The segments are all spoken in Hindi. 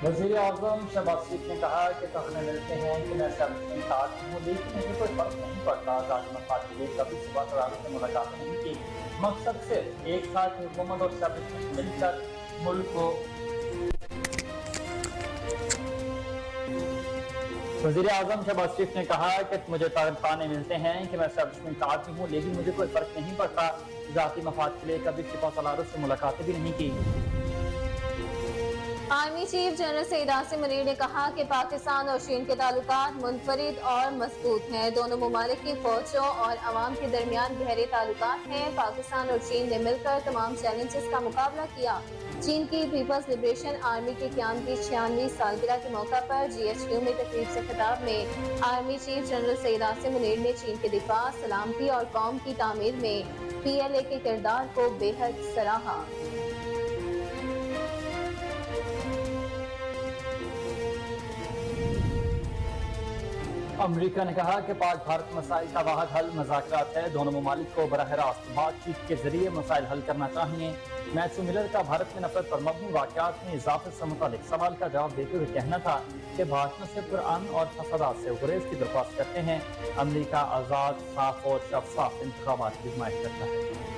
वज़ीर आज़म शहबाज शरीफ ने कहा कि तखने मिलते हैं कि मैं एस्टेब्लिशमेंट का आदमी हूँ, लेकिन मुझे कोई फर्क नहीं पड़ता। ज़ाती मफाद के लिए कभी सुबह सदारत से मुलाकातें नहीं की। मकसद सिर्फ एक साथ हुकूमत और एस्टेब्लिशमेंट मिलकर मुल्क को। वज़ीर आज़म शहबाज शरीफ ने कहा कि मुझे ताने मिलते हैं कि मैं एस्टेब्लिशमेंट का आदमी हूँ, लेकिन मुझे कोई फर्क नहीं पड़ता। ज़ाती मफाद के लिए कभी सिपा सलारत से मुलाकातें भी नहीं की। Army chief general Saeed Asim Munir ने कहा कि पाकिस्तान और चीन के ताल्लुकात मुनफरिद और मजबूत हैं। दोनों ममालिक की फौजों और अवाम के दरमियान गहरे ताल्लुकात हैं। पाकिस्तान और चीन ने मिलकर तमाम चैलेंजेस का मुकाबला किया। चीन की पीपल्स लिबरेशन आर्मी के क्याम की 96वीं सालगिरह के मौका पर GHQ में तकरीब से खिताब में army chief general Saeed Asim Munir ने चीन के दिफा, सलामती और कौम की तामीर में PLA के किरदार को बेहद सराहा। अमरीका ने कहा कि पाक भारत मसाइल का वाहद हल मुज़ाकरात है। दोनों ममालिक को बराह रास्त बातचीत के जरिए मसाइल हल करना चाहिए। मैथ्यू मिलर का भारत में नफरत पर मबनी वाक़यात में इजाफे से मुतालिक सवाल का जवाब देते हुए कहना था कि भारतीयों से पुरअमन और फसादात से गुरेज की दरख्वास्त करते हैं। अमरीका आज़ाद, साफ और शफाफ इंतखाबात की हिमायत करता है।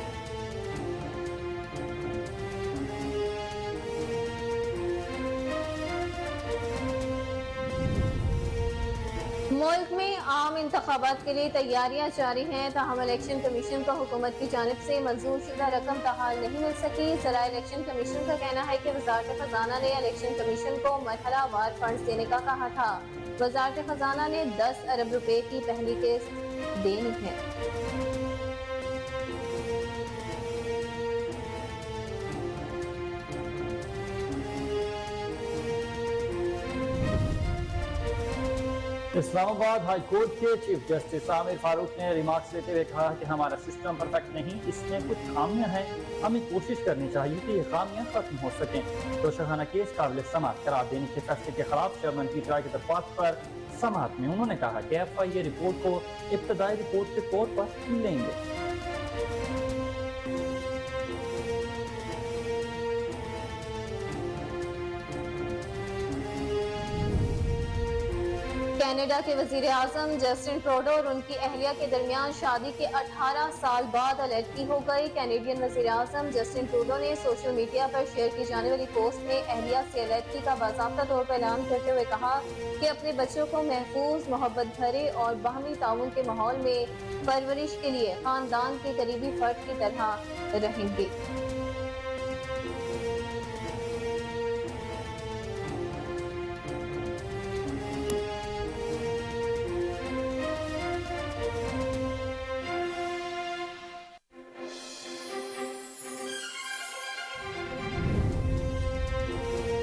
मुल्क में आम इंतखाबात के लिए तैयारियां जारी हैं, ताहम इलेक्शन कमीशन को हुकूमत की जानिब से मंजूर शुदा रकम ताहाल नहीं मिल सकी। ज़रा इलेक्शन कमीशन का कहना है कि वज़ारत खजाना ने इलेक्शन कमीशन को मरहला वार फंड देने का कहा था। वज़ारत खजाना ने 10 अरब रुपए की पहली किस्त देनी है। इस्लामाबाद हाई कोर्ट के चीफ जस्टिस आमिर फारूक ने रिमार्क्स देते हुए कहा कि हमारा सिस्टम परफेक्ट नहीं, इसमें कुछ खामियां हैं। हमें कोशिश करनी चाहिए कि ये खामियां खत्म हो सकें। तो शहाना केस काबिल समाअत करार देने के फैसले के खिलाफ चेयरमैन पीटीआई की दरख्वास्त पर समाअत में उन्होंने कहा कि FIA रिपोर्ट को इब्तदाई रिपोर्ट के तौर पर लेंगे। कनाडा के वजीर आजम जस्टिन ट्रूडो और उनकी अहलिया के दरमियान शादी के 18 साल बाद अलर्टी हो गई। कैनेडियन वजीर आजम जस्टिन ट्रूडो ने सोशल मीडिया पर शेयर की जाने वाली पोस्ट में अहलिया से अलर्टी का बाज़ाब्ता तौर पर ऐलान करते हुए कहा कि अपने बच्चों को महफूज, मोहब्बत भरे और बाहमी ताउन के माहौल में परवरिश के लिए खानदान के करीबी फर्द की तरह रहेंगे।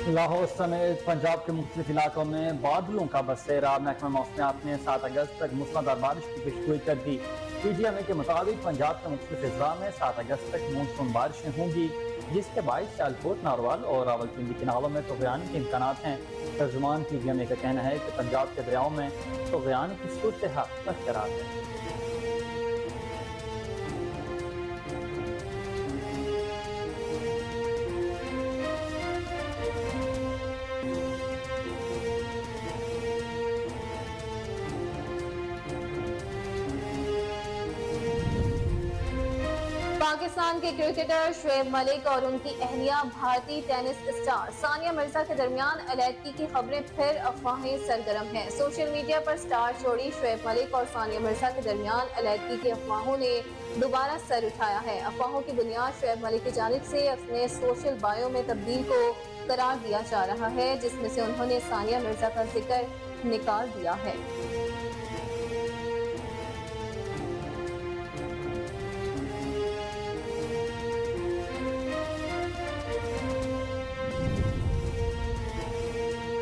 लाहौर समेत पंजाब के मुख्तलिफ इलाकों में बादलों का बसेरा। महकमा मौसमियात ने 7 अगस्त तक मूसलाधार बारिश की पेशगोई कर दी। PGMA के मुताबिक पंजाब के मुख्तलिफ अजला में 7 अगस्त तक मानसून बारिशें होंगी, जिसके बायस सियालकोट, नारवाल और रावलपिंडी के नालों में तूफ़ान के इम्कानात हैं। तर्जुमान PGMA का कहना है कि पंजाब के दरियाओं में तूफ़ान की सूरत हाल बरकरार है। पाकिस्तान के क्रिकेटर शुएब मलिक और उनकी अहलिया भारतीय टेनिस स्टार सानिया मिर्जा के दरमियान अलैदगी की खबरें फिर अफवाहें सरगर्म हैं। सोशल मीडिया पर स्टार जोड़ी शुएब मलिक और सानिया मिर्जा के दरमियान अलैदगी की अफवाहों ने दोबारा सर उठाया है। अफवाहों की बुनियाद शुएब मलिक की जानिब से अपने सोशल बायो में तब्दील को करार दिया जा रहा है, जिसमें से उन्होंने सानिया मिर्जा का जिक्र निकाल दिया है।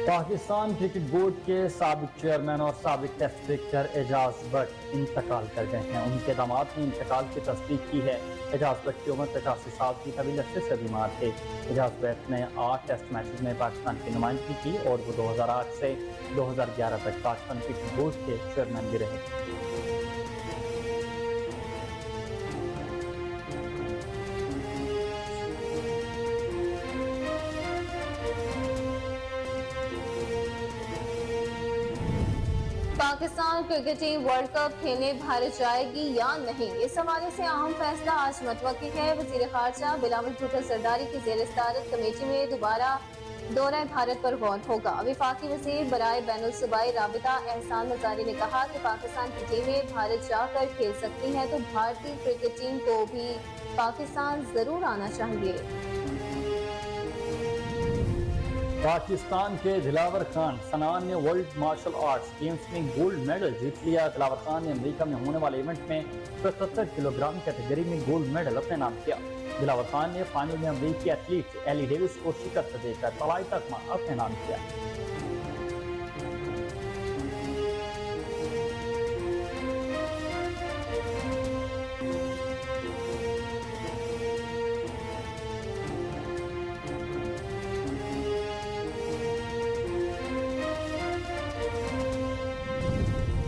पाकिस्तान क्रिकेट बोर्ड के साबिक चेयरमैन और साबिक टेस्ट क्रिकेटर एजाज भट्ट इंतकाल कर गए हैं। उनके दामाद ने इंतकाल की तस्दीक की है। एजाज भट्ट की उम्र 85 साल की तवील अरसे से बीमार थे। एजाज भट्ट ने 8 टेस्ट मैचेस में पाकिस्तान की नुमाइंदगी की और वो 2008 से 2011 तक पाकिस्तान क्रिकेट बोर्ड के चेयरमैन भी रहे। Pakistan cricket team world cup खेलने भारत जाएगी या नहीं, इस हवाले से अहम फैसला आज मुतवक्की है। वजीर खारजा बिलावल भुट्टो सरदारी की जेर सदारत कमेटी में दोबारा दौरा भारत पर गौर होगा। वफाकी वजीर बराए बैनुल सूबाई राबिता एहसान मजारी ने कहा कि पाकिस्तान की टीमें भारत जाकर खेल सकती हैं तो भारतीय क्रिकेट टीम को भी पाकिस्तान जरूर आना चाहिए। पाकिस्तान के दिलावर खान सनान ने वर्ल्ड मार्शल आर्ट्स गेम्स में गोल्ड मेडल जीत लिया। दिलावर खान ने अमेरिका में होने वाले इवेंट में 77 किलोग्राम कैटेगरी में गोल्ड मेडल अपने नाम किया। दिलावर खान ने फाइनल में अमेरिकी एथलीट एली डेविस को शिकस्त देकर तलाई तकमा अपने नाम किया।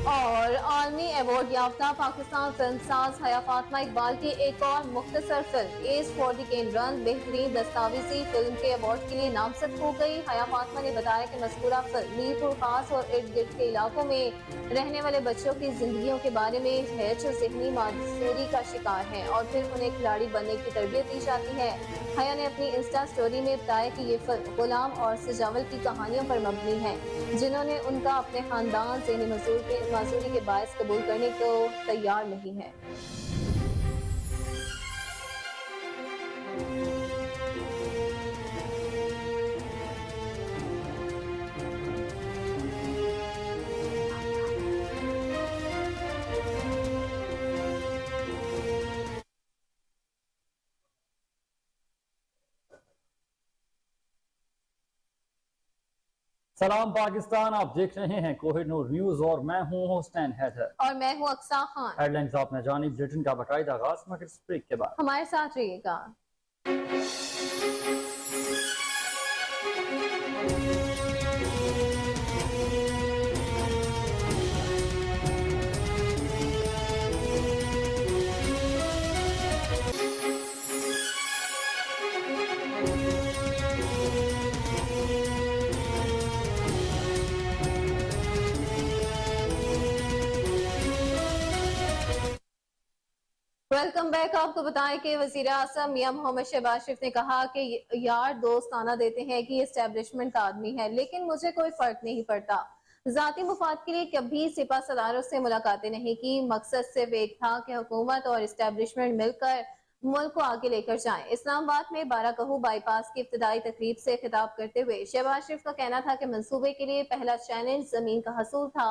और आलमी अवार्ड याफ्ता पाकिस्तान फिल्मसाज हया फातिमा इकबाल की एक और मुख्तसर film age for the can run बेहतरीन दस्तावेजी फिल्म के अवार्ड के लिए नामजद हो गई। हया फातिमा ने बताया कि मज़कूरा फिल्म मीरपुर खास और इर्द गिर्द के इलाकों में रहने वाले बच्चों की जिंदगियों के बारे में है जो ज़हनी मासूरी का शिकार है और फिर उन्हें खिलाड़ी बनने की तरबियत दी जाती है। हया ने अपनी इंस्टा स्टोरी में बताया कि ये फिल्म गुलाम और सजावल की कहानियों पर मबनी है जिन्होंने उनका अपने खानदान ज़हनी मासूरी के बायस कबूल करने को तैयार नहीं है। सलाम पाकिस्तान, आप देख रहे हैं कोहिनूर न्यूज और मैं हूं हुसैन हैदर और मैं हूं अक्सा खान। हेडलाइंस आपने जानी, बुलेटिन का बाकायदा आगाज मगर ब्रेक के बाद हमारे साथ रहिएगा। Welcome back. आपको बताएं कि वजीर आज़म मियां मोहम्मद शहबाज शरीफ ने कहा कि यार दोस्त ताना देते हैं कि एस्टेब्लिशमेंट का आदमी है लेकिन मुझे कोई फर्क नहीं पड़ता। जाती मुफाद के लिए कभी सिपा सलारों से मुलाकातें नहीं की। मकसद सिर्फ एक था कि हुकूमत और एस्टेब्लिशमेंट मिलकर मुल्क को आगे लेकर जाएं। इस्लामाबाद में बाराकहू बाईपास की इब्तदाई तकरीब से खिताब करते हुए शहबाज शरीफ का कहना था कि मंसूबे के लिए पहला चैलेंज जमीन का हसूल था।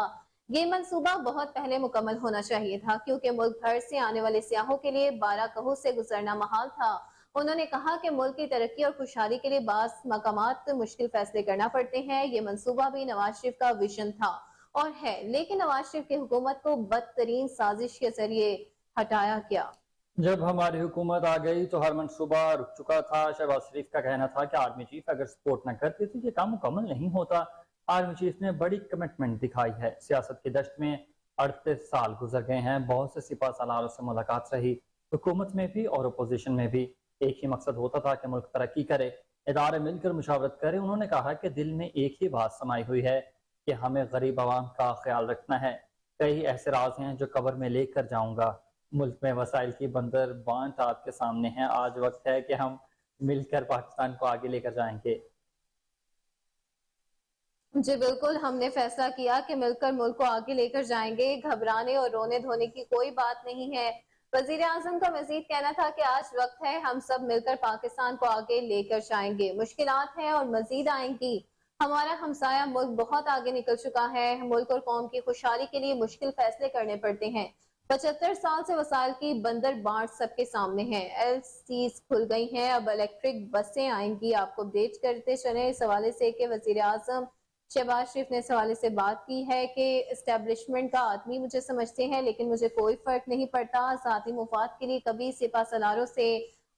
ये मंसूबा बहुत पहले मुकम्मल होना चाहिए था क्योंकि मुल्क भर से आने वाले सियाहों के लिए बाराकहू से गुजरना महाल था। उन्होंने कहा कि मुल्क की तरक्की और खुशहाली के लिए बास मकामात मुश्किल फैसले करना पड़ते हैं। ये मंसूबा भी नवाज शरीफ का विजन था और है, लेकिन नवाज शरीफ की हुकूमत को बदतरीन साजिश के जरिए हटाया गया। जब हमारी हुकूमत आ गई तो हर मंसूबा रुक चुका था। शहबाज शरीफ का कहना था कि आर्मी चीफ अगर सपोर्ट न करती तो ये काम मुकम्मल नहीं होता। आर्मी चीफ ने बड़ी कमिटमेंट दिखाई है। सियासत की दश्त में 38 साल गुजर गए हैं। बहुत से सिपा सालारों से मुलाकात रही, हुकूमत में भी और अपोजिशन में भी। एक ही मकसद होता था कि मुल्क तरक्की करे, इदारे मिलकर मुशावरत करें। उन्होंने कहा कि दिल में एक ही बात समाई हुई है कि हमें गरीब आवाम का ख्याल रखना है। कई ऐसे राज हैं जो कब्र में लेकर जाऊंगा। मुल्क में वसाइल की बंदर बांट आपके सामने है। आज वक्त है कि हम मिलकर पाकिस्तान को आगे लेकर जाएंगे। जी बिल्कुल, हमने फैसला किया कि मिलकर मुल्क को आगे लेकर जाएंगे। घबराने और रोने धोने की कोई बात नहीं है। वजीर आजम का मजीद कहना था कि आज वक्त है हम सब मिलकर पाकिस्तान को आगे लेकर जाएंगे। मुश्किलात हैं और मजीद आएंगी। हमारा हमसाया मुल्क बहुत आगे निकल चुका है। मुल्क और कौम की खुशहाली के लिए मुश्किल फैसले करने पड़ते हैं। 75 साल से वसाइल की बंदर बांट सबके सामने है। एलसीज खुल गई हैं, अब इलेक्ट्रिक बसें आएंगी। आपको अपडेट करते चले इस हवाले से कि वजीर आजम शहबाज शरीफ ने इस हवाले से बात की है कि एस्टेब्लिशमेंट का आदमी मुझे समझते हैं लेकिन मुझे कोई फर्क नहीं पड़ता। जाती मुफाद के लिए कभी सिपा सलारों से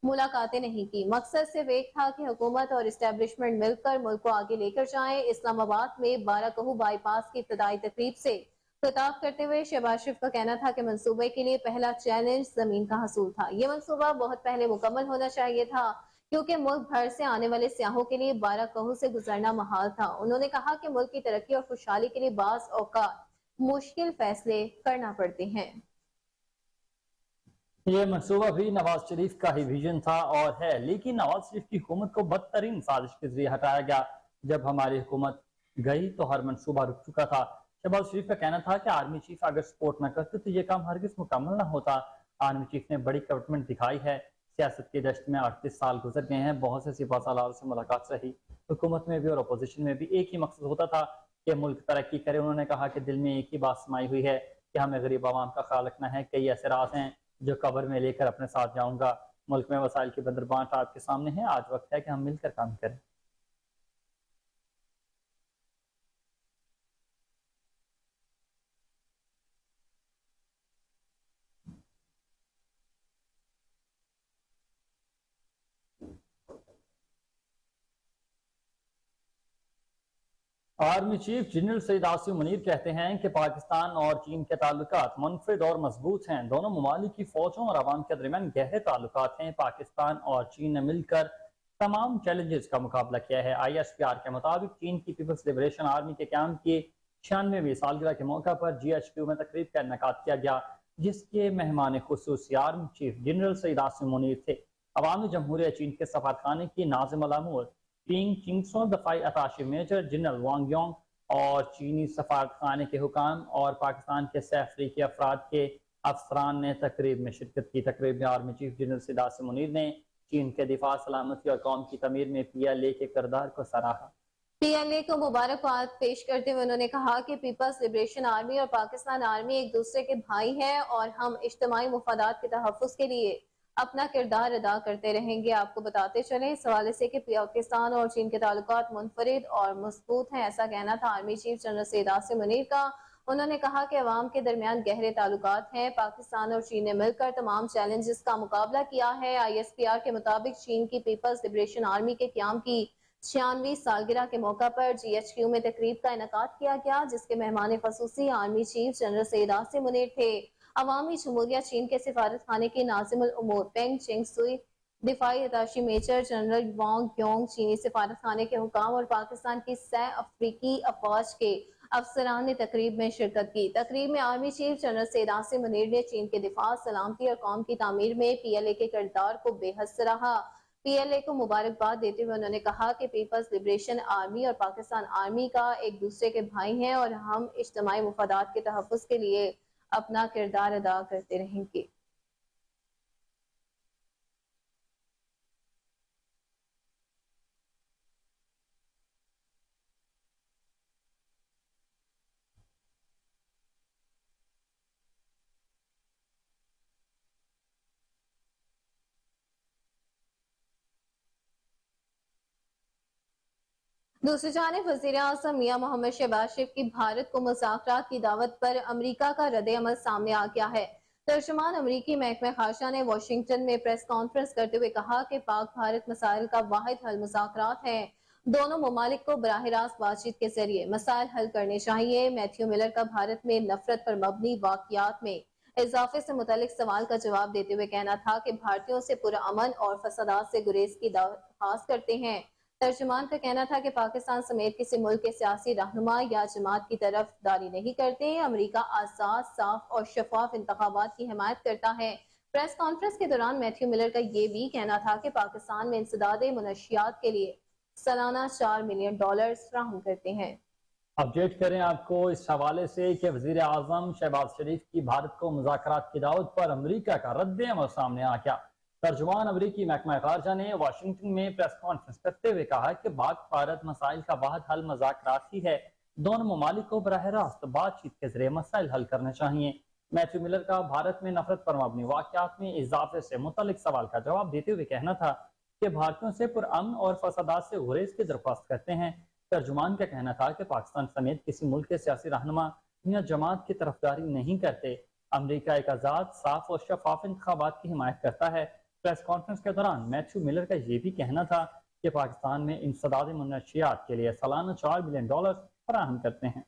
मुलाकातें नहीं की। मकसद सिर्फ एक था कि हुकूमत और एस्टेब्लिशमेंट मिलकर मुल्क को आगे लेकर जाएं। इस्लामाबाद में बाराकहू बाईपास की इब्तदाई तकरीब से खिताब करते हुए शहबाज शरीफ का कहना था कि मंसूबे के लिए पहला चैलेंज जमीन का हसूल था। ये मंसूबा बहुत पहले मुकम्मल होना चाहिए था क्योंकि मुल्क भर से आने वाले सियाहों के लिए बाराकहू से गुजरना महाल था। उन्होंने कहा कि मुल्क की तरक्की और खुशहाली के लिए बास औकात मुश्किल फैसले करना पड़ते हैं। ये मंसूबा भी नवाज शरीफ का ही विजन था और है, लेकिन नवाज शरीफ की हुकूमत को बदतरीन साजिश के जरिए हटाया गया। जब हमारी हुकूमत गई तो हर मंसूबा रुक चुका था। शहबाज शरीफ का कहना था कि आर्मी चीफ अगर सपोर्ट न करते तो ये काम हरगिज मुकम्मल न होता। आर्मी चीफ ने बड़ी कमिटमेंट दिखाई है। सियासत के दश्त में 38 साल गुजर गए हैं, बहुत से सिपा सालार से मुलाकात रही। हुकूमत में भी और अपोजिशन में भी एक ही मकसद होता था कि मुल्क तरक्की करे। उन्होंने कहा कि दिल में एक ही बात समाई हुई है कि हमें गरीब आवाम का ख्याल रखना है। कई ऐसे राज हैं जो कब्र में लेकर अपने साथ जाऊंगा। मुल्क में वसाइल की बंदरबांट आपके सामने है, आज वक्त है कि हम मिलकर काम करें। Army chief general Saeed Asim Munir कहते हैं कि पाकिस्तान और चीन के ताल्लुकात मुनफरिद और मजबूत हैं। दोनों ममालिक की फौजों और आवाम के दरमियान गहरे ताल्लुकात हैं। पाकिस्तान और चीन ने मिलकर तमाम चैलेंजेस का मुकाबला किया है। ISPR के मुताबिक चीन की पीपल्स लिबरेशन आर्मी के क्याम की 96वीं सालगिरह के मौका पर GHQ में तकरीब का इनेकाद किया गया, जिसके मेहमान खुसूसी army chief general Saeed Asim Munir थे। अवामी जमहूरिया चीन के सफारखाने की नाजिम अल-अमूर किंग चिंगसो, दफाई अताशी मेजर जनरल वांग योंग और चीनी सफारत खाने के हुकाम और पाकिस्तान के सह अफ्रीकी अफराद के अफसरान ने तकरीब में शिरकत की। तकरीब में army chief general Saeed Asim Munir ने चीन के दिफा, सलामती और कौम की तमीर में PLA के किरदार को सराहा। PLA को मुबारकबाद पेश करते हुए उन्होंने कहा कि पीपल्स लिबरेशन आर्मी और पाकिस्तान आर्मी एक दूसरे के भाई हैं और हम इज्तिमाई मुफादात के तहफ़्फ़ुज़ के लिए अपना किरदार अदा करते रहेंगे। आपको बताते चले इस हवाले से कि पाकिस्तान और चीन के ताल्लुकात मुनफरिद और मजबूत हैं, ऐसा कहना था army chief general Saeed Asim Munir का। उन्होंने कहा कि अवाम के दरमियान गहरे ताल्लुकात हैं। पाकिस्तान और चीन ने मिलकर तमाम चैलेंजेस का मुकाबला किया है। ISPR के मुताबिक चीन की पीपल्स लिबरेशन आर्मी के क्याम की 96वीं सालगिरह के मौका पर GHQ में तकरीब का इनेकाद किया गया, जिसके मेहमान खसूसी army chief general Saeed Asim Munir थे। अवामी जमहूरिया चीन के सिफारत खाने के नाजिम अल उमूर पेंग चिंगसुई, दिफाई अताशी मेजर जनरल वांग योंग, चीनी सिफारत खाने के हुकाम और पाकिस्तान की सह अफ्रीकी अफवाज के अफसरान ने तकरीब में शिरकत की। तकरीब में army chief general Saeed Asim Munir ने चीन के दिफा, सलामती और कौम की तामीर में PLA के किरदार को बेहद सराहा। PLA को मुबारकबाद देते हुए उन्होंने कहा कि पीपल्स लिबरेशन आर्मी और पाकिस्तान आर्मी का एक दूसरे के भाई हैं और हम इज्तिमाई मुफादात के तहफ़्फ़ुज़ के लिए अपना किरदार अदा करते रहेंगे। दूसरी जानिब वज़ीर आज़म मियां मोहम्मद शहबाज शरीफ की भारत को मुज़ाकरात की दावत पर अमरीका का रद्द अमल सामने आ गया है। तर्जुमान अमरीकी महकमा खारजा ने वाशिंगटन में प्रेस कॉन्फ्रेंस करते हुए कहा कि पाक भारत मसाइल का वाहिद हल मुज़ाकरात है। दोनों ममालिक को बराह रास्त बातचीत के जरिए मसाइल हल करने चाहिए। मैथ्यू मिलर का भारत में नफरत पर मबनी वाकयात में इजाफे से मुतालिक सवाल का जवाब देते हुए कहना था कि भारतीयों से पुरअमन और फसादात से गुरेज की दरख्वास्त करते हैं। तर्जुमान का कहना था कि पाकिस्तान समेत किसी मुल्क के सियासी रहनुमा या जमात की तरफदारी नहीं करते। अमरीका आजाद, साफ और शफाफ इंतखाबात की हिमायत करता है। प्रेस कॉन्फ्रेंस के दौरान मैथ्यू मिलर का ये भी कहना था कि पाकिस्तान में इंसदाद मुनशियात के लिए सालाना $4 मिलियन फ्राहम करते हैं। अपडेट करें आपको इस हवाले से कि वजीर आजम शहबाज शरीफ की भारत को मुज़ाकरात की दावत पर अमरीका का रद्द अमल सामने आ गया। तर्जुमान अमरीकी महकमा खारजा ने वाशिंगटन में प्रेस कॉन्फ्रेंस करते हुए कहा कि पाक भारत मसाइल का वाहिद हल मुज़ाकरात ही है। दोनों ममालिक को बराह रास्त बातचीत के जरिए मसाइल हल करने चाहिए। मैथ्यू मिलर का भारत में नफरत पर मबनी वाकयात में इजाफे से मुतल्लिक सवाल का जवाब देते हुए कहना था कि भारतीयों से पुरअमन और फसादात से गुरेज की दरख्वास्त करते हैं। तर्जुमान का कहना था कि पाकिस्तान समेत किसी मुल्क के सियासी रहनुमा या जमात की तरफदारी नहीं करते। अमरीका एक आज़ाद, साफ और शफाफ इंतखाबात की हिमायत करता है। प्रेस कॉन्फ्रेंस के दौरान मैथ्यू मिलर का यह भी कहना था कि पाकिस्तान में इंसदाद मुनशियात के लिए सालाना $4 बिलियन फराहम करते हैं।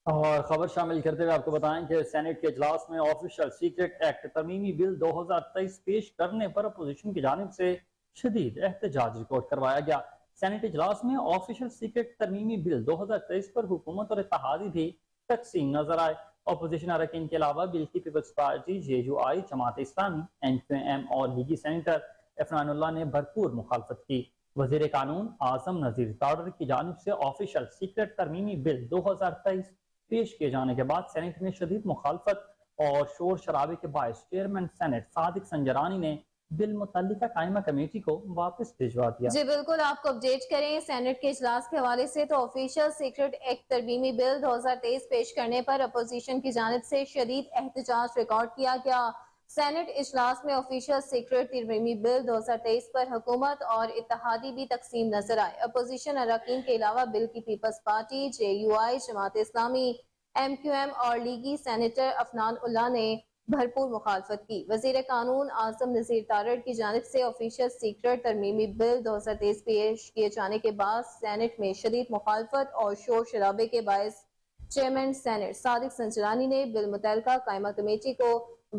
और खबर शामिल करते हुए आपको बताएं कि सेनेट के इजलास में ऑफिशियल सीक्रेट एक्ट तरमीमी बिल 2023 पेश करने पर अपोजिशन की जानिब से शदीद एहतजाज रिकॉर्ड करवाया गया। सेनेट इजलास में ऑफिशियल सीक्रेट तरमीमी बिल 2023 पर हुकूमत और इत्तेहादी भी तकसीम नजर आए। अपोजिशन अरकान के अलावा बिल की peoples party, JUI, Jamaat Islami, MQM और लीगी सेनेटर इफरानुल्लाह ने भरपूर मुखालफत की। वजीर कानून आजम नजीर तारर की जानिब से ऑफिशियल सीक्रेट तरमीमी बिल 2023 पेश किए जाने के बाद सेनेट में शदीद मुखालफत और शोर शराबे के बायस चेयरमैन सेनेट सादिक संजरानी ने बिल मुतल्लिका कायमा कमेटी को वापस भिजवा दिया। जी बिल्कुल, आपको अपडेट करें सेनेट के इजलास के हवाले से तो ऑफिशियल सीक्रेट एक्ट तरमीमी बिल 2023 पेश करने पर अपोजिशन की जानिब से शदीद एहतजाज रिकॉर्ड किया गया। सेनेट इजलास में ऑफिशियल सीक्रेट तरमीमी बिल 2023 पर हुकूमत और इत्तेहादी भी तकसीम नजर आए। अपोजिशन अरकान के अलावा बिल की peoples party, JUI, Jamaat Islami, MQM और लीगी सेनेटर अफनान उल्लाह ने भरपूर मुखालफत की। वजीर कानून आजम नजीर तारड़ की जानिब से ऑफिशियल सीक्रेट तरमीमी बिल 2023 पेश किए जाने के बाद सेनेट में शदीद मुखालफत और शोर शराबे के बायस चेयरमैन सेनेट सादिक संजरानी ने बिल मुतल्लिका कायमा कमेटी को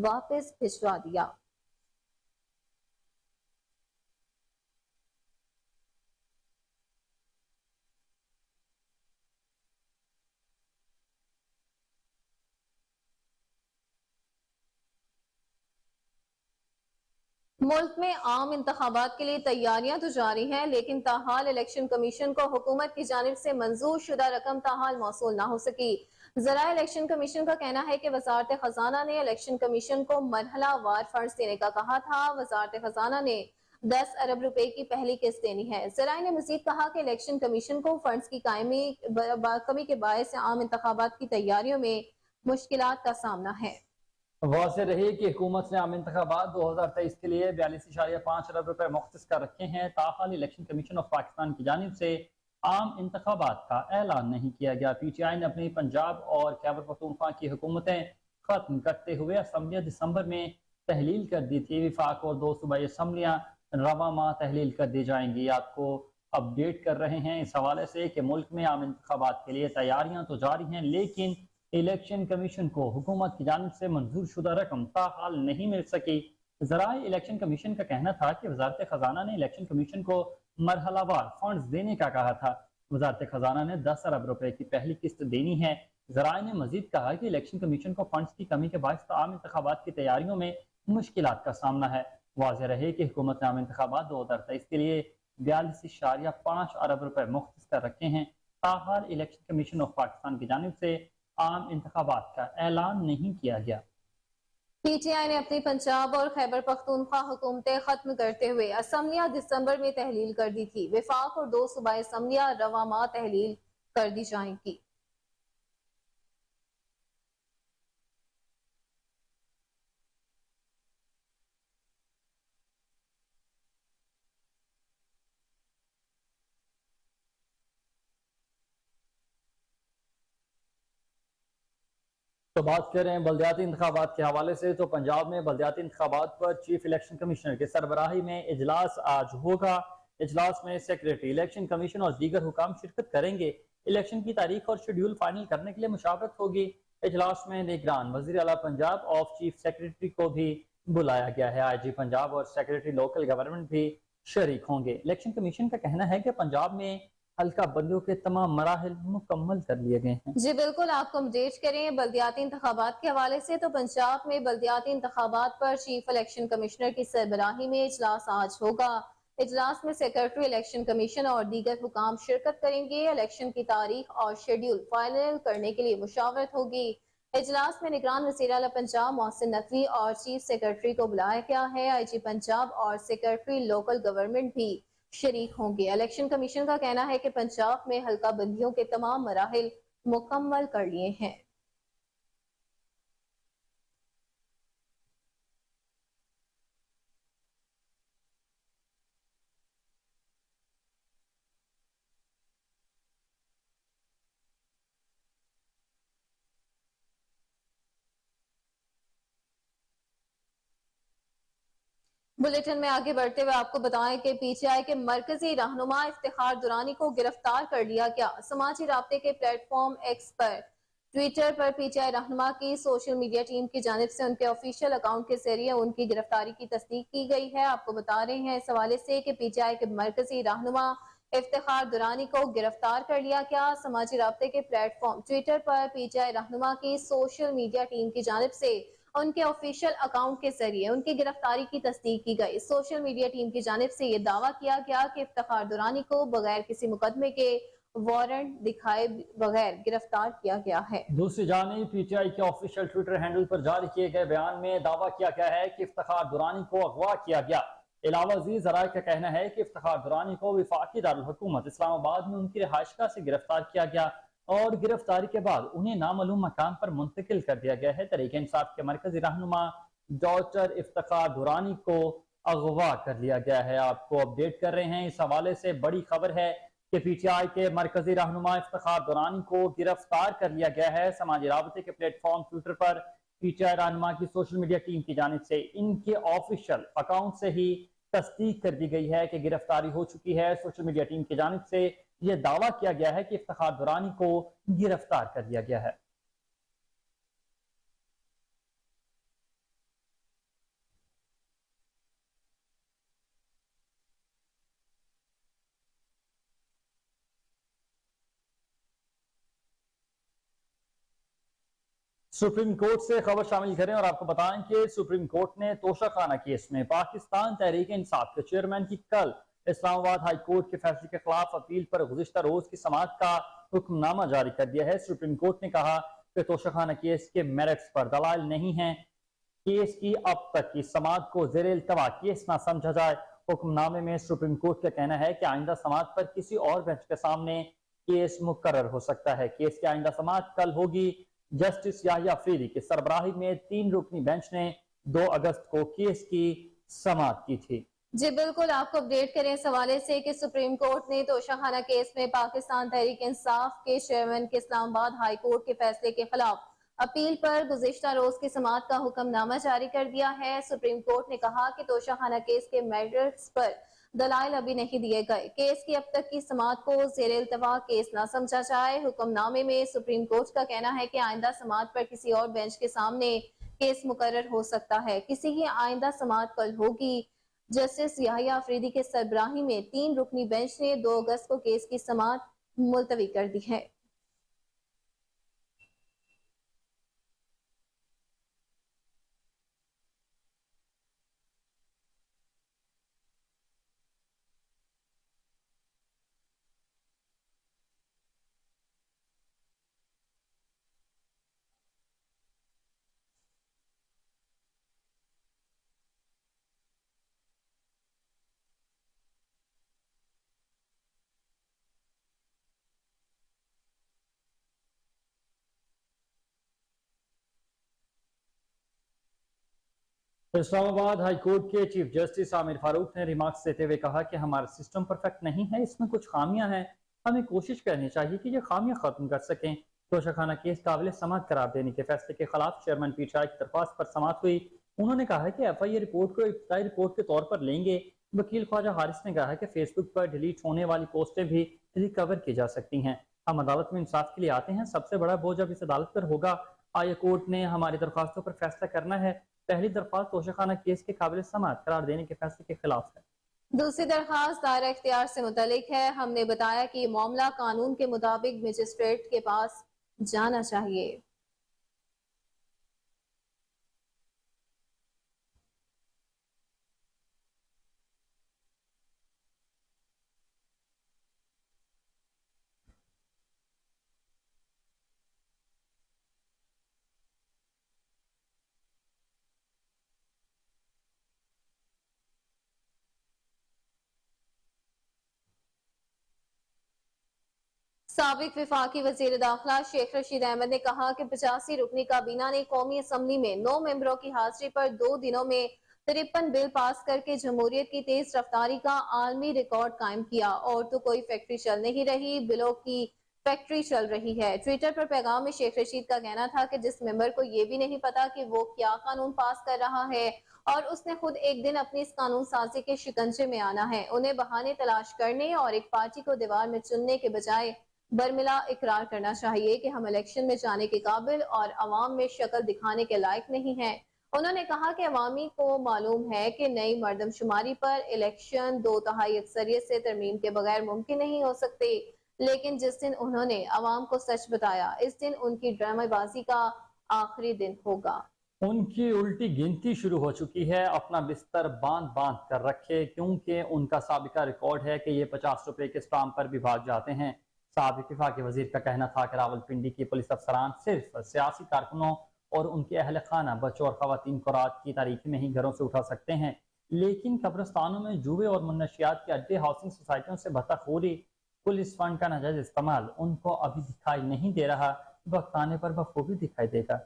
वापस भिजवा दिया। मुल्क में आम इंतखाबात के लिए तैयारियां तो जारी हैं, लेकिन ताहाल इलेक्शन कमीशन को हुकूमत की जानिब से मंजूर शुदा रकम ताहाल मौसूल ना हो सकी। जरा इलेक्शन कमीशन का कहना है कि वजारत खजाना ने इलेक्शन कमीशन को मरहला वार फंड्स देने का कहा था। वजारत खजाना ने 10 अरब रुपए की पहली किस्त देनी है। जराए ने मजीद कहा कि इलेक्शन कमीशन को फंड्स की कमी के बायस आम इंतखाबात की तैयारियों में मुश्किलात का सामना है। वाज़ेह रही कि हुकूमत ने आम इंतखाबात 2023 के लिए 42.5 अरब रुपए मुख्तस कर रखे हैं। ताहाल इलेक्शन कमीशन ऑफ पाकिस्तान की जानिब से आम इंतखाबात का ऐलान नहीं किया गया। PTI ने अपनी पंजाब और खैबर पख्तूनख्वा की हुकूमतें खत्म करते हुए असम्बलियाँ दिसंबर में तहलील कर दी थी। विफाक और 2 सूबाई असम्बलियाँ रवा माह तहलील कर दी जाएंगी। आपको अपडेट कर रहे हैं इस हवाले से कि मुल्क में आम इंतखाबात के लिए तैयारियां तो जारी हैं, लेकिन इलेक्शन कमीशन को हुकूमत की जानिब से मंजूर शुदा रकम ताहाल नहीं मिल सकी। जराए इलेक्शन कमीशन का कहना था कि वजारत खजाना ने इलेक्शन कमीशन को मरहलावार फंड्स देने का कहा था। वजारत खजाना ने 10 अरब रुपए की पहली किस्त देनी है। जराए ने मजीद कहा कि इलेक्शन कमीशन को फंड्स की कमी के बायस आम इंतखाबात की तैयारियों में मुश्किलात का सामना है। वाज़ेह रहे कि हुकूमत ने आम इंतखाबात 2023 के लिए 42.5 अरब रुपए मुख्तस कर रखे हैं। ताहाल इलेक्शन कमीशन ऑफ पाकिस्तान की जानिब से आम इंतखाबात का ऐलान नहीं किया गया। PTI ने अपनी पंजाब और खैबर पख्तूनख्वा हुकूमतें खत्म करते हुए असम्बलियां दिसंबर में तहलील कर दी थी। विफाक और 2 सूबाई असम्बलियां रवा माह तहलील कर दी जाएंगी। तो बात करें बल्दियाती इंतखाबात के हवाले से, तो पंजाब में बल्दियाती इंतखाबात पर चीफ इलेक्शन कमिश्नर के सरबराही में इजलास आज होगा। इजलास में सेक्रेटरी इलेक्शन कमीशन और दीगर हुकाम शिरकत करेंगे। इलेक्शन की तारीख और शेड्यूल फाइनल करने के लिए मुशावरत होगी। इजलास में निगरान वजीर आला पंजाब ऑफ चीफ सेक्रेटरी को भी बुलाया गया है। IG पंजाब और सेक्रेटरी लोकल गवर्नमेंट भी शरीक होंगे। इलेक्शन कमीशन का कहना है कि पंजाब में हल्का बंदियों के तमाम मराहल मुकम्मल कर लिए गए हैं। जी बिल्कुल, आपको अपडेट करें बल्दियाती इंतखाबात के हवाले से तो पंजाब में बल्दियाती इंतखाबात पर चीफ इलेक्शन कमिश्नर की सरबराही में इजलास आज होगा। इजलास में सेक्रेटरी इलेक्शन कमीशन और दीगर हुकाम शिरकत करेंगे। इलेक्शन की तारीख और शेड्यूल फाइनल करने के लिए मुशावरत होगी। इजलास में निगरान वज़ीर आला पंजाब मोहसिन नकवी और चीफ सेक्रेटरी को बुलाया गया है। IG पंजाब और सेक्रेटरी लोकल गवर्नमेंट भी शरीक होंगे। इलेक्शन कमीशन का कहना है कि पंजाब में हल्का बंदियों के तमाम मराहिल मुकम्मल कर लिए हैं। बुलेटिन में आगे बढ़ते हुए आपको बताएं कि PTI के मरकजी रहनुमा इफ्तिखार दुरानी को गिरफ्तार कर लिया गया। समाजी राब्ते के प्लेटफॉर्म X पर ट्विटर पर पीटीआई रहनुमा की सोशल मीडिया टीम की जानिब से उनके ऑफिशियल अकाउंट के जरिए उनकी गिरफ्तारी की तस्दीक की गई है। आपको बता रहे हैं इस हवाले से कि पीटीआई के मरकजी रहनुमा इफ्तिखार दुरानी को गिरफ्तार कर लिया गया। समाजी राब्ते के प्लेटफॉर्म ट्विटर पर पीटीआई रहनुमा की सोशल मीडिया टीम की जानिब से उनके ऑफिशियल अकाउंट के जरिए उनकी गिरफ्तारी की तस्दीक की गई। सोशल मीडिया टीम की जानिब से ये दावा किया गया कि इफ्तिखार दुरानी को बगैर किसी मुकदमे के वारंट दिखाए बगैर गिरफ्तार किया गया है। दूसरी जानिब पीटीआई के ऑफिशियल ट्विटर हैंडल पर जारी किए गए बयान में दावा किया गया है कि इफ्तिखार दुरानी को अगवा किया गया। इलावा अजीज जराए का कहना है कि इफ्तिखार दुरानी को वफाकी दारुल हुकूमत इस्लामाबाद में उनकी रिहाइशगाह से गिरफ्तार किया गया और गिरफ्तारी के बाद उन्हें नामालूम मकाम पर मुंतकिल कर दिया गया है। तहरीक इंसाफ के मरकजी रहनुमा डॉक्टर इफ्तिखार दुरानी को अगवा कर लिया गया है। आपको अपडेट कर रहे हैं, इस हवाले से बड़ी खबर है कि पीटीआई के मरकजी रहनुमा इफ्तिखार दुरानी को गिरफ्तार कर लिया गया है। समाजी राबते के प्लेटफॉर्म ट्विटर पर पीटीआई रहनुमा की सोशल मीडिया टीम की जानिब से इनके ऑफिशियल अकाउंट से ही तस्दीक कर दी गई है कि गिरफ्तारी हो चुकी है। सोशल मीडिया टीम की जानिब से यह दावा किया गया है कि इफ्तिखार दुरानी को गिरफ्तार कर लिया गया है। सुप्रीम कोर्ट से खबर शामिल करें और आपको बताएं कि सुप्रीम कोर्ट ने तोशाखाना केस में पाकिस्तान तहरीक इंसाफ के चेयरमैन की कल इस्लामाबाद हाई कोर्ट के फैसले के खिलाफ अपील पर गुज़िश्ता रोज की समाअत का हुक्मनामा जारी कर दिया है। सुप्रीम कोर्ट ने कहा कि तोशाखाना केस के मेरिट्स पर दलाइल नहीं है, केस की अब तक की समाअत को ज़ेर इल्तवा केस ना समझा जाए। हुक्मनामे में सुप्रीम कोर्ट का कहना है कि आइंदा समाअत पर किसी और बेंच के सामने केस मुकर्रर हो सकता है। केस की आइंदा समाअत कल होगी। जस्टिस याहिया अफरीदी की सरबराही में 3 रुकनी बेंच ने 2 अगस्त को केस की समाअत की थी। जी बिल्कुल, आपको अपडेट करें इस हवाले से कि सुप्रीम कोर्ट ने तोशाखाना केस में पाकिस्तान तहरीक इंसाफ के चेयरमैन के इस्लामाबाद हाई कोर्ट के फैसले के खिलाफ अपील पर गुज़िश्ता रोज की समाअत का हुक्मनामा जारी कर दिया है। सुप्रीम कोर्ट ने कहा कि तोशाखाना केस के मेरिट्स पर दलाइल अभी नहीं दिए गए, केस की अब तक की समाअत को ज़ेर इल्तवा केस ना समझा जाए। हुक्मनामे में सुप्रीम कोर्ट का कहना है कि आइंदा समाअत पर किसी और बेंच के सामने केस मुकर्रर हो सकता है। किसी की आइंदा समाअत कल होगी। जस्टिस याहिया अफरीदी के सरबराही में 3 रुकनी बेंच ने 2 अगस्त को केस की समाअत मुलतवी कर दी है। इस्लामाबाद हाई कोर्ट के चीफ जस्टिस आमिर फारूक ने रिमार्क्स देते हुए कहा कि हमारा सिस्टम परफेक्ट नहीं है, इसमें कुछ खामियां हैं। हमें कोशिश करनी चाहिए कि ये खामियां खत्म कर सकें। तोशाखाना केस काबिल समाअत करार देने के फैसले के खिलाफ चेयरमैन पीटीआई की दरख्वास्त पर समाअत हुई। उन्होंने कहा है कि एफआईए रिपोर्ट को इब्तिदाई रिपोर्ट के तौर पर लेंगे। वकील ख्वाजा हारिस ने कहा है कि फेसबुक पर डिलीट होने वाली पोस्टें भी रिकवर की जा सकती हैं। हम अदालत में इंसाफ के लिए आते हैं, सबसे बड़ा बोझ अब इस अदालत पर होगा। हाई कोर्ट ने हमारी दरख्वास्तों पर फैसला करना है। पहली दरख्वास्त तोशाखाना केस के काबिल समाअत करार देने के फैसले के खिलाफ है। दूसरी दरखास्त दायरा इख्तियार से मुतलिक है। हमने बताया कि ये मामला कानून के मुताबिक मजिस्ट्रेट के पास जाना चाहिए। साबिक विफाकी वजीर दाखिला शेख रशीद अहमद ने कहा कि 85 रुकनी काबीना ने कौमी असम्बली में 9 मेंबरों की हाजिरी पर 2 दिनों में 53 बिल पास करके जमहूरियत की तेज रफ्तारी का आलमी रिकॉर्ड कायम किया। और तो कोई फैक्ट्री चल नहीं रही, बिलों की फैक्ट्री चल रही है। ट्विटर पर पैगाम में शेख रशीद का कहना था कि जिस मेंबर को ये भी नहीं पता कि वो क्या कानून पास कर रहा है और उसने खुद एक दिन अपनी इस कानून साजी के शिकंजे में आना है, उन्हें बहाने तलाश करने और एक पार्टी को दीवार में चुनने के बजाय बरमिला इकरार करना चाहिए कि हम इलेक्शन में जाने के काबिल और अवाम में शक्ल दिखाने के लायक नहीं हैं। उन्होंने कहा कि अवामी को मालूम है कि नई मर्दमशुमारी पर इलेक्शन 2/3 अक्सरियत से तरमीम के बगैर मुमकिन नहीं हो सकते, लेकिन जिस दिन उन्होंने अवाम को सच बताया, इस दिन उनकी ड्रामेबाजी का आखिरी दिन होगा। उनकी उल्टी गिनती शुरू हो चुकी है। अपना बिस्तर बांध बांध कर रखे, क्योंकि उनका साबिका रिकॉर्ड है कि ये 50 रुपए के स्टाम्प पर भी भाग जाते हैं। साबिक वफाकी वजीर का कहना था कि रावलपिंडी की पुलिस अफसरान सिर्फ सियासी कारकुनों और उनके अहल खाना, बच्चों और खवातीन को रात की तारीख में ही घरों से उठा सकते हैं, लेकिन कब्रस्तानों में जुए और मुनशियात के अड्डे, हाउसिंग सोसाइटियों से भत्ताखोरी, पुलिस फंड का नाजायज इस्तेमाल उनको अभी दिखाई नहीं दे रहा। वक्त आने पर बखूबी दिखाई देगा।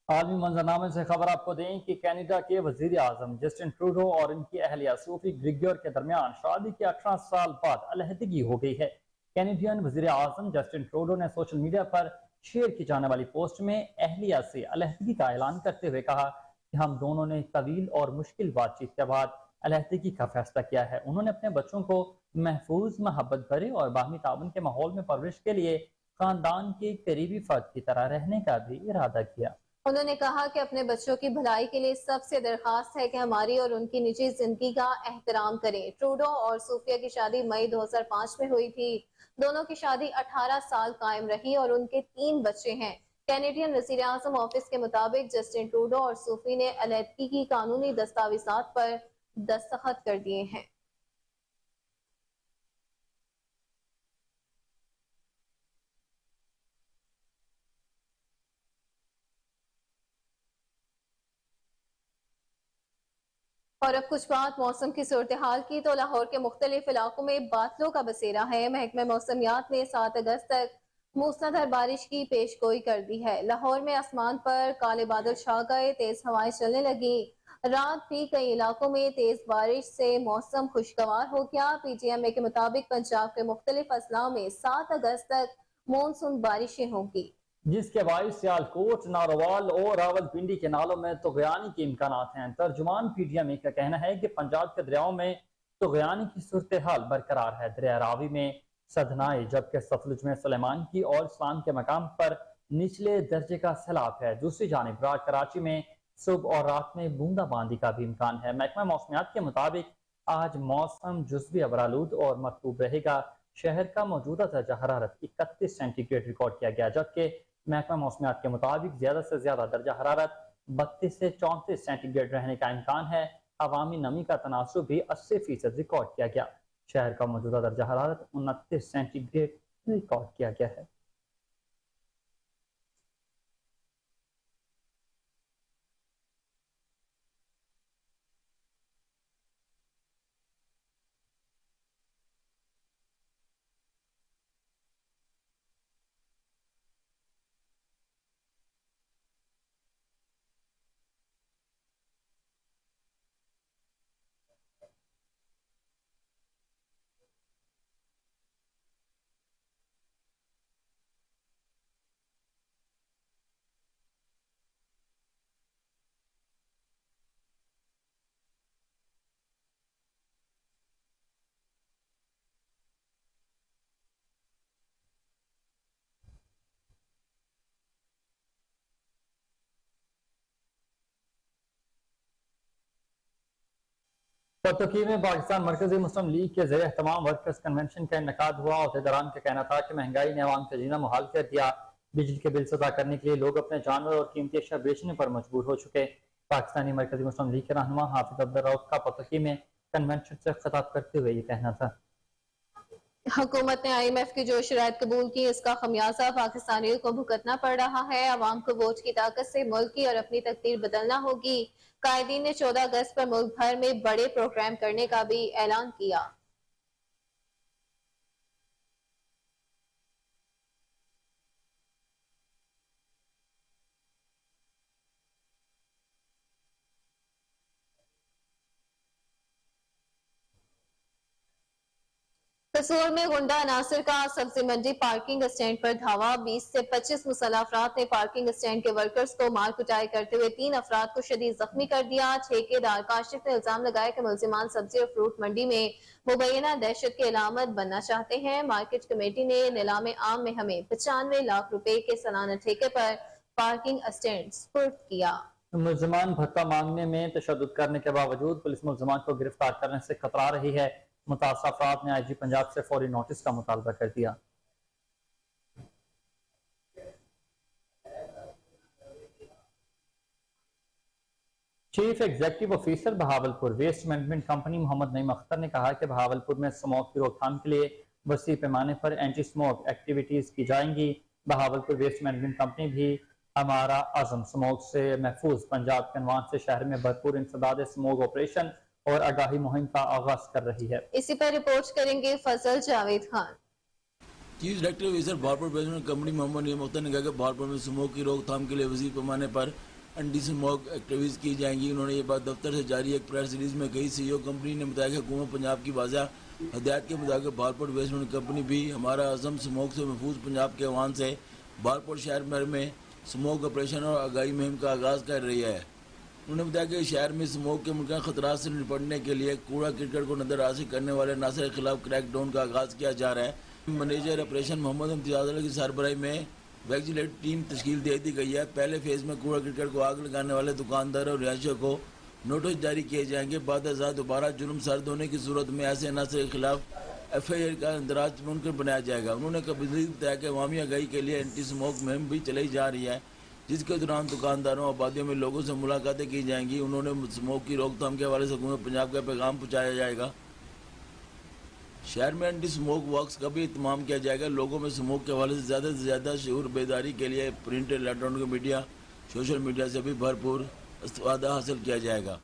आलमी मंजरनामे से खबर आपको दें कि कनाडा के वजीर आजम जस्टिन ट्रूडो और इनकी अहलिया सूफी ग्रिगोर के दरमियान शादी के 18 साल बाद अलहदगी हो गई है। कैनेडियन वजीर आजम जस्टिन ट्रूडो ने सोशल मीडिया पर शेयर की जाने वाली पोस्ट में अहलिया से अलहदगी का ऐलान करते हुए कहा कि हम दोनों ने तवील और मुश्किल बातचीत के बाद अलहदगी का फैसला किया है। उन्होंने अपने बच्चों को महफूज, मोहब्बत भरे और बाहमी ताउन के माहौल में परवरिश के लिए खानदान के करीबी फर्द की तरह रहने का भी इरादा किया। उन्होंने कहा कि अपने बच्चों की भलाई के लिए सबसे दरखास्त है कि हमारी और उनकी निजी जिंदगी का एहतराम करें। ट्रूडो और सूफिया की शादी मई 2005 में हुई थी। दोनों की शादी 18 साल कायम रही और उनके 3 बच्चे हैं। कैनेडियन वजीर आजम ऑफिस के मुताबिक जस्टिन ट्रूडो और सूफी ने अलहदगी की कानूनी दस्तावेजात पर दस्तखत कर दिए हैं। और अब कुछ बात मौसम की सूरत हाल की, तो लाहौर के मुख्तलिफ इलाकों में बादलों का बसेरा है। महकमा मौसमियात ने 7 अगस्त तक मूसलाधार बारिश की पेश गोई कर दी है। लाहौर में आसमान पर काले बादल छा गए, तेज हवाएं चलने लगी। रात भी कई इलाकों में तेज बारिश से मौसम खुशगवार हो गया। PTMA के मुताबिक पंजाब के मुख्तलिफ अजला में 7 अगस्त तक मानसून बारिशें होंगी, जिसके बायस सियालकोट, नारोवाल और रावलपिंडी के नालों में तुगयानी के इम्कान हैं। तर्जुमान PTMA का कहना है कि पंजाब के दरियाओं में तुगयानी की सूरत हाल बरकरार है। दरिया रावी में सदनाए, जबकि सतलुज में सुलेमान की और इस्लाम के मकाम पर निचले दर्जे का सैलाब है। दूसरी जानिब रात कराची में सुबह और रात में बूंदाबांदी का भी इम्कान है। महकमा मौसमियात के मुताबिक आज मौसम जुज़वी अबरालूद और मरतूब रहेगा। शहर का मौजूदा दर्जा हरारत 31 सेंटीग्रेड रिकॉर्ड किया गया, जबकि महकमा मौसमियात के मुताबिक ज्यादा से ज्यादा दर्जा हरारत 32 से 34 सेंटीग्रेड रहने का इम्कान है। अवामी नमी का तनासुब भी 80% रिकॉर्ड किया गया। शहर का मौजूदा दर्जा हरारत 29 सेंटीग्रेड रिकॉर्ड किया गया है। तुर्की में पाकिस्तान मरकजी मुस्लिम लीग के ज़रिए तमाम वर्कर्स कन्वेंशन का इनकाद हुआ। अहदेदारान का कहना था कि महंगाई ने अवाम का जीना मुहाल कर दिया। बिजली के बिल अदा करने के लिए लोग अपने जानवर और कीमती अशिया बेचने पर मजबूर हो चुके। पाकिस्तानी मरकजी मुस्लिम लीग के रहनुमा हाफिज अब्दुल रऊफ का तुर्की में कन्वेंशन से खिताब करते हुए ये कहना था। हुकूमत ने IMF की जो शराइत कबूल की, इसका खमियाजा पाकिस्तानियों को भुगतना पड़ रहा है। अवाम को वोट की ताकत से मुल्क की और अपनी तकदीर बदलना होगी। कायदीन ने 14 अगस्त पर मुल्क भर में बड़े प्रोग्राम करने का भी ऐलान किया। कसूर में गुंडा नासिर का सब्जी मंडी पार्किंग स्टैंड पर धावा। 20 से 25 मुसल्लह अफराद ने पार्किंग स्टैंड के वर्कर्स को मार कुटाई करते हुए 3 अफराद को शदीद जख्मी कर दिया। ठेकेदार काशिफ ने इल्जाम लगाया कि मुलजिमान सब्जी और फ्रूट मंडी में मुबैना दहशत की अलामत बनना चाहते हैं। मार्केट कमेटी ने नीलाम आम में हमें 95 लाख रुपए के सालाना ठेके पर पार्किंग स्टैंड सुपुर्द किया। मुलजमान भत्ता मांगने में तशद्दुद करने के बावजूद पुलिस मुलजमान को गिरफ्तार करने से कतरा रही है। मुतासर अफराद ने IG पंजाब से फौरी नोटिस का मुतालबा कर दिया। Chief executive officer Bahawalpur waste management company Mohammad Naeem Akhtar ने कहा कि बहावलपुर में स्मोक की रोकथाम के लिए वसी पैमाने पर एंटी स्मोक एक्टिविटीज की जाएंगी। बहावलपुर वेस्ट मैनेजमेंट कंपनी भी हमारा आजम स्मोक से महफूज पंजाब के अनवान से शहर में भरपूर इंसदाद स्मोक ऑपरेशन और आगाही मुहिम का आगाज कर रही है। इसी पर रिपोर्ट करेंगे Fazal Javed Khan. Chief executive officer Bahawalpur management company Mohammad Naeem Akhtar ने कहा कि बहावलपुर में स्मोक की रोकथाम के लिए वसीह पैमाने पर एंटी स्मोक एक्टिविटीज की जाएंगी। उन्होंने ये बात दफ्तर से जारी एक प्रेस रिलीज में कही। CEO कंपनी ने बताया कि हुकूमत पंजाब की वाज़ा हदायत के मुताबिक बहावलपुर वेस्ट मैनेजमेंट कंपनी भी हमारा आजम स्मोक से महफूज पंजाब के अवान से बहावलपुर शहर भर में स्मोक ऑपरेशन और आगाही मुहिम का आगाज़ कर रही है। उन्होंने बताया कि शहर में स्मोक के मुमकिन खतरात से निपटने के लिए कूड़ा क्रिकेट को नजरअंदाज करने वाले नासिर के खिलाफ क्रैकडाउन का आगाज़ किया जा रहा है। मैनेजर ऑपरेशन मोहम्मद इम्तियाज़ की सरबराही में वैक्सीनेट टीम तश्कील दे दी गई है। पहले फेज में कूड़ा क्रिकेट को आग लगाने वाले दुकानदार और रिहायशियों को नोटिस जारी किए जाएंगे। बाद दोबारा जुर्म सर्द होने की सूरत में ऐसे नासिर के खिलाफ FIR का इंदराज मुमकिन बनाया जाएगा। उन्होंने कभी बताया कि अवामी आगाही के लिए एंटी स्मोक मुहिम भी चलाई जा रही है, जिसके दौरान दुकानदारों और आबादियों में लोगों से मुलाकातें की जाएंगी। उन्होंने स्मोक की रोकथाम के हवाले से हुकूमत पंजाब का पैगाम पहुँचाया जाएगा। शहर में एंटी स्मोक वर्क्स का भी इत्माम किया जाएगा। लोगों में स्मोक के हवाले से ज़्यादा शऊर बेदारी के लिए print, electronic media, social media से भी भरपूर इस्तेफादा हासिल किया जाएगा।